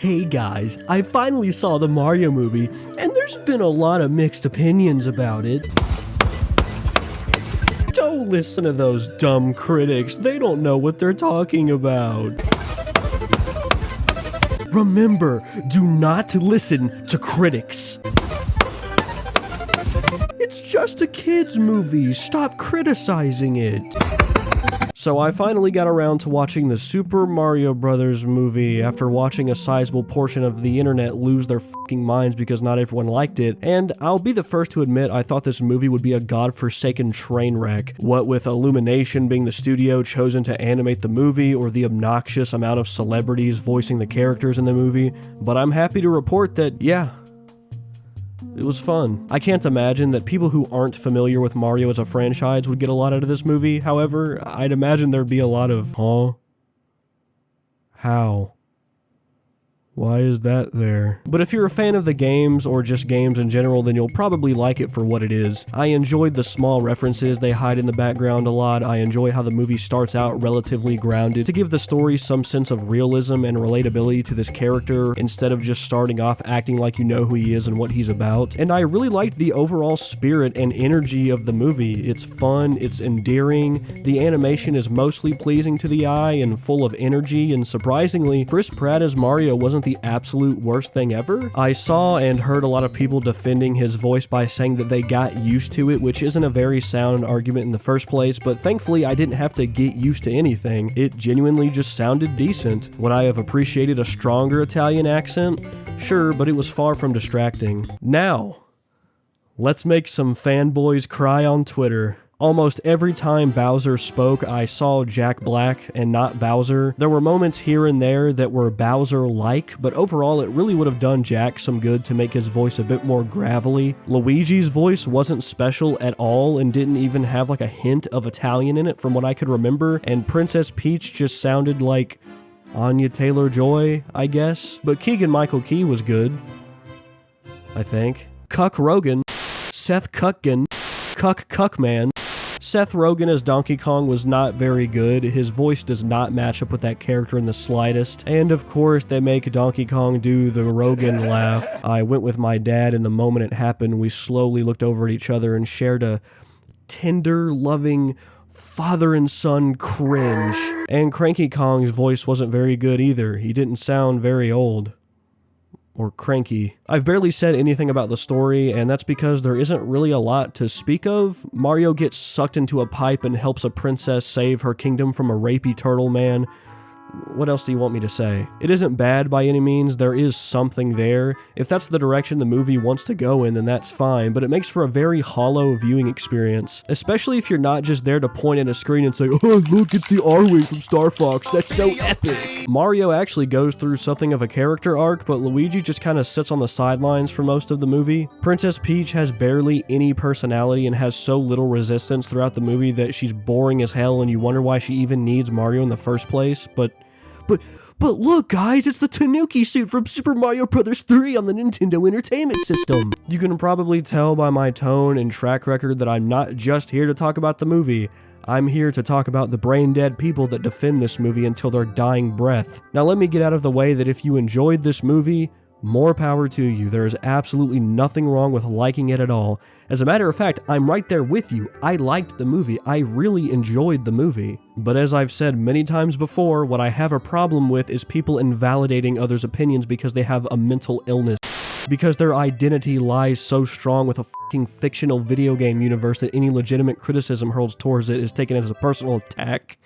Hey guys, I finally saw the Mario movie, and there's been a lot of mixed opinions about it. Don't listen to those dumb critics, they don't know what they're talking about. Remember, do not listen to critics. It's just a kid's movie, stop criticizing it. So I finally got around to watching the Super Mario Bros. Movie after watching a sizable portion of the internet lose their fucking minds because not everyone liked it, and I'll be the first to admit I thought this movie would be a godforsaken train wreck, what with Illumination being the studio chosen to animate the movie or the obnoxious amount of celebrities voicing the characters in the movie, but I'm happy to report that, yeah, it was fun. I can't imagine that people who aren't familiar with Mario as a franchise would get a lot out of this movie. However, I'd imagine there'd be a lot of, huh? How? Why is that there? But if you're a fan of the games, or just games in general, then you'll probably like it for what it is. I enjoyed the small references they hide in the background a lot. I enjoy how the movie starts out relatively grounded to give the story some sense of realism and relatability to this character, instead of just starting off acting like you know who he is and what he's about. And I really liked the overall spirit and energy of the movie. It's fun, it's endearing, the animation is mostly pleasing to the eye and full of energy, and surprisingly, Chris Pratt as Mario wasn't the absolute worst thing ever. I saw and heard a lot of people defending his voice by saying that they got used to it, which isn't a very sound argument in the first place, but thankfully I didn't have to get used to anything. It genuinely just sounded decent. Would I have appreciated a stronger Italian accent? Sure, but it was far from distracting. Now, let's make some fanboys cry on Twitter. Almost every time Bowser spoke, I saw Jack Black and not Bowser. There were moments here and there that were Bowser-like, but overall it really would have done Jack some good to make his voice a bit more gravelly. Luigi's voice wasn't special at all and didn't even have like a hint of Italian in it from what I could remember, and Princess Peach just sounded like Anya Taylor-Joy, I guess. But Keegan-Michael Key was good, I think. Cuck Rogan, Seth Cuckgan, Cuckman. Seth Rogen as Donkey Kong was not very good. His voice does not match up with that character in the slightest. And of course, they make Donkey Kong do the Rogen laugh. I went with my dad, and the moment it happened, we slowly looked over at each other and shared a tender, loving father and son cringe. And Cranky Kong's voice wasn't very good either. He didn't sound very old. Or cranky. I've barely said anything about the story, and that's because there isn't really a lot to speak of. Mario gets sucked into a pipe and helps a princess save her kingdom from a rapey turtle man. What else do you want me to say? It isn't bad by any means, there is something there. If that's the direction the movie wants to go in, then that's fine, but it makes for a very hollow viewing experience. Especially if you're not just there to point at a screen and say, "Oh look, it's the R-Wing from Star Fox, that's so epic!" Mario actually goes through something of a character arc, but Luigi just kinda sits on the sidelines for most of the movie. Princess Peach has barely any personality and has so little resistance throughout the movie that she's boring as hell, and you wonder why she even needs Mario in the first place, But look guys, it's the Tanuki suit from Super Mario Bros. 3 on the Nintendo Entertainment System. You can probably tell by my tone and track record that I'm not just here to talk about the movie. I'm here to talk about the brain-dead people that defend this movie until their dying breath. Now let me get out of the way that if you enjoyed this movie, more power to you. There is absolutely nothing wrong with liking it at all. As a matter of fact, I'm right there with you. I liked the movie. I really enjoyed the movie. But as I've said many times before, what I have a problem with is people invalidating others' opinions because they have a mental illness. Because their identity lies so strong with a fucking fictional video game universe that any legitimate criticism hurled towards it is taken as a personal attack.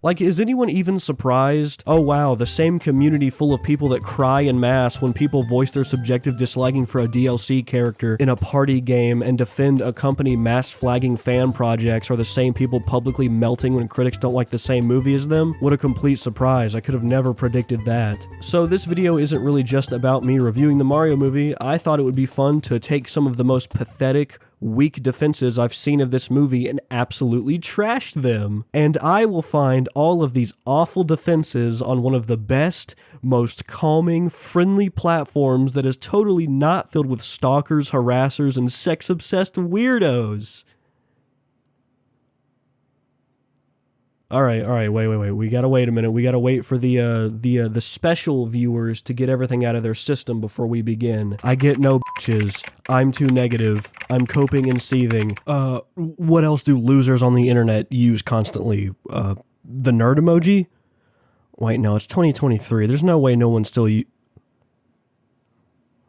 Like, is anyone even surprised? Oh wow, the same community full of people that cry en masse when people voice their subjective disliking for a DLC character in a party game and defend a company mass-flagging fan projects are the same people publicly melting when critics don't like the same movie as them? What a complete surprise, I could have never predicted that. So this video isn't really just about me reviewing the Mario movie. I thought it would be fun to take some of the most pathetic, weak defenses I've seen of this movie and absolutely trashed them. And I will find all of these awful defenses on one of the best, most calming, friendly platforms that is totally not filled with stalkers, harassers, and sex-obsessed weirdos. Wait. We gotta wait a minute. We gotta wait for the special viewers to get everything out of their system before we begin. I get no bitches. I'm too negative. I'm coping and seething. What else do losers on the internet use constantly? The nerd emoji? Wait, no, it's 2023. There's no way no one still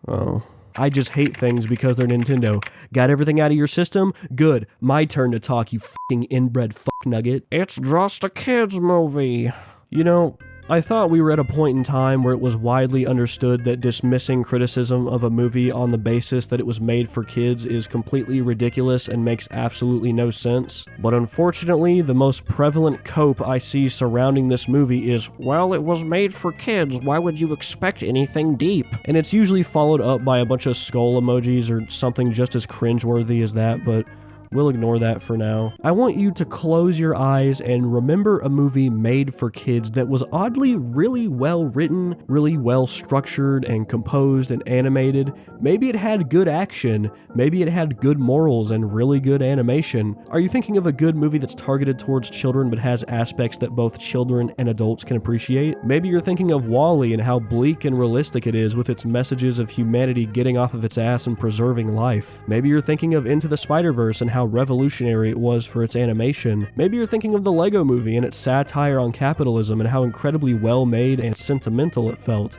Oh. I just hate things because they're Nintendo. Got everything out of your system? Good. My turn to talk, you f***ing inbred fuck nugget. It's just a kid's movie. You know, I thought we were at a point in time where it was widely understood that dismissing criticism of a movie on the basis that it was made for kids is completely ridiculous and makes absolutely no sense. But unfortunately, the most prevalent cope I see surrounding this movie is, well, it was made for kids, why would you expect anything deep? And it's usually followed up by a bunch of skull emojis or something just as cringeworthy as that, but we'll ignore that for now. I want you to close your eyes and remember a movie made for kids that was oddly really well written, really well structured and composed and animated. Maybe it had good action, maybe it had good morals and really good animation. Are you thinking of a good movie that's targeted towards children but has aspects that both children and adults can appreciate? Maybe you're thinking of WALL-E and how bleak and realistic it is with its messages of humanity getting off of its ass and preserving life. Maybe you're thinking of Into the Spider-Verse and how revolutionary it was for its animation. Maybe you're thinking of the Lego Movie and its satire on capitalism and how incredibly well made and sentimental it felt.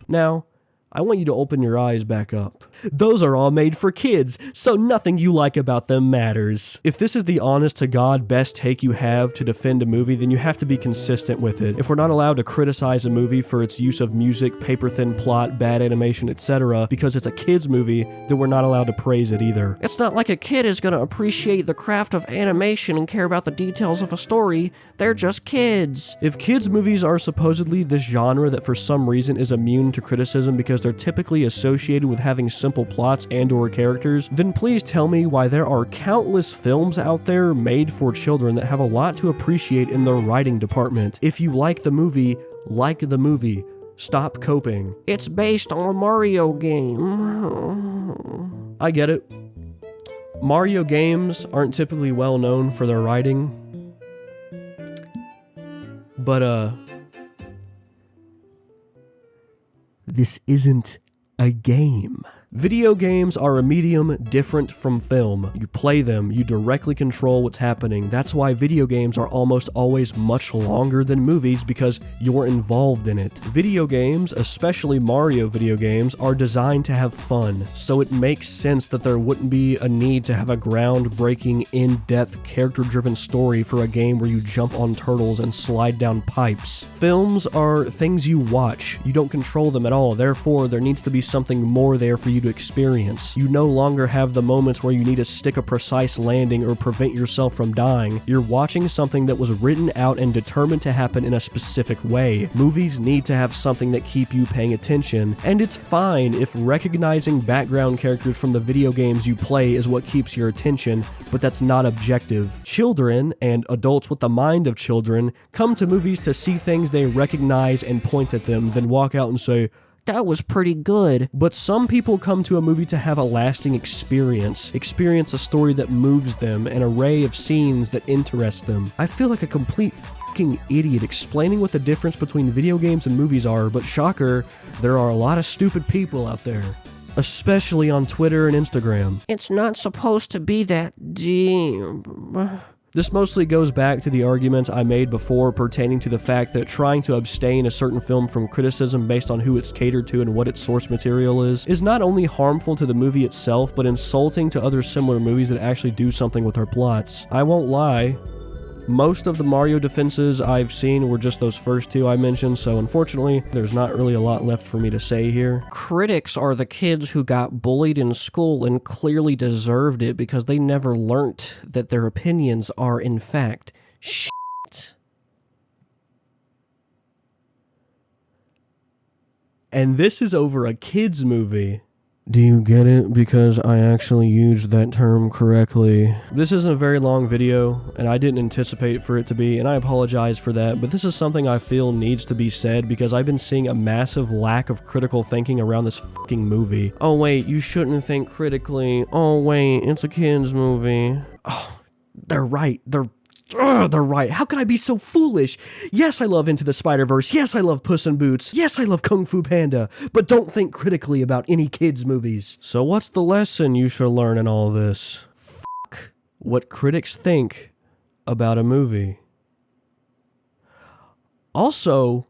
Now, I want you to open your eyes back up. Those are all made for kids, so nothing you like about them matters. If this is the honest-to-God best take you have to defend a movie, then you have to be consistent with it. If we're not allowed to criticize a movie for its use of music, paper-thin plot, bad animation, etc., because it's a kid's movie, then we're not allowed to praise it either. It's not like a kid is gonna appreciate the craft of animation and care about the details of a story. They're just kids. If kids' movies are supposedly this genre that for some reason is immune to criticism because they're typically associated with having simple plots and/or characters, then please tell me why there are countless films out there made for children that have a lot to appreciate in their writing department. If you like the movie, like the movie. Stop coping. It's based on a Mario game. I get it. Mario games aren't typically well known for their writing. But, this isn't a game. Video games are a medium different from film. You play them, you directly control what's happening. That's why video games are almost always much longer than movies, because you're involved in it. Video games, especially Mario video games, are designed to have fun, so it makes sense that there wouldn't be a need to have a groundbreaking, in-depth, character-driven story for a game where you jump on turtles and slide down pipes. Films are things you watch. You don't control them at all, therefore there needs to be something more there for you to experience. You no longer have the moments where you need to stick a precise landing or prevent yourself from dying. You're watching something that was written out and determined to happen in a specific way. Movies need to have something that keep you paying attention, and it's fine if recognizing background characters from the video games you play is what keeps your attention, but that's not objective. Children, and adults with the mind of children, come to movies to see things they recognize and point at them, then walk out and say, "That was pretty good." But some people come to a movie to have a lasting experience a story that moves them, an array of scenes that interest them. I feel like a complete fucking idiot explaining what the difference between video games and movies are, but shocker, there are a lot of stupid people out there. Especially on Twitter and Instagram. It's not supposed to be that deep. This mostly goes back to the arguments I made before pertaining to the fact that trying to abstain a certain film from criticism based on who it's catered to and what its source material is not only harmful to the movie itself, but insulting to other similar movies that actually do something with their plots. I won't lie. Most of the Mario defenses I've seen were just those first two I mentioned, so unfortunately, there's not really a lot left for me to say here. Critics are the kids who got bullied in school and clearly deserved it because they never learnt that their opinions are, in fact, shit. And this is over a kid's movie. Do you get it? Because I actually used that term correctly. This isn't a very long video, and I didn't anticipate for it to be, and I apologize for that, but this is something I feel needs to be said because I've been seeing a massive lack of critical thinking around this fucking movie. Oh wait, you shouldn't think critically. Oh wait, it's a kid's movie. Oh, they're right. They're Ugh, they're right. How could I be so foolish? Yes, I love Into the Spider-Verse. Yes, I love Puss in Boots. Yes, I love Kung Fu Panda. But don't think critically about any kids' movies. So what's the lesson you should learn in all this? Fuck what critics think about a movie. Also,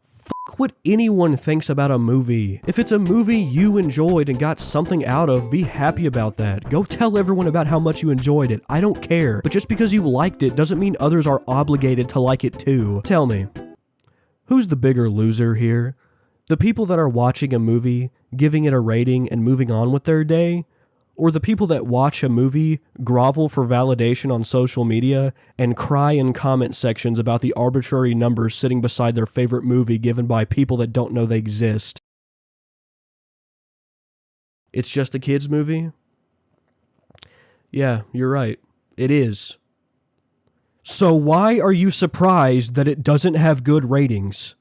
fuck what anyone thinks about a movie. If it's a movie you enjoyed and got something out of, be happy about that. Go tell everyone about how much you enjoyed it. I don't care. But just because you liked it doesn't mean others are obligated to like it too. Tell me, who's the bigger loser here? The people that are watching a movie, giving it a rating, and moving on with their day? Or the people that watch a movie, grovel for validation on social media, and cry in comment sections about the arbitrary numbers sitting beside their favorite movie given by people that don't know they exist? It's just a kid's movie? Yeah, you're right. It is. So why are you surprised that it doesn't have good ratings?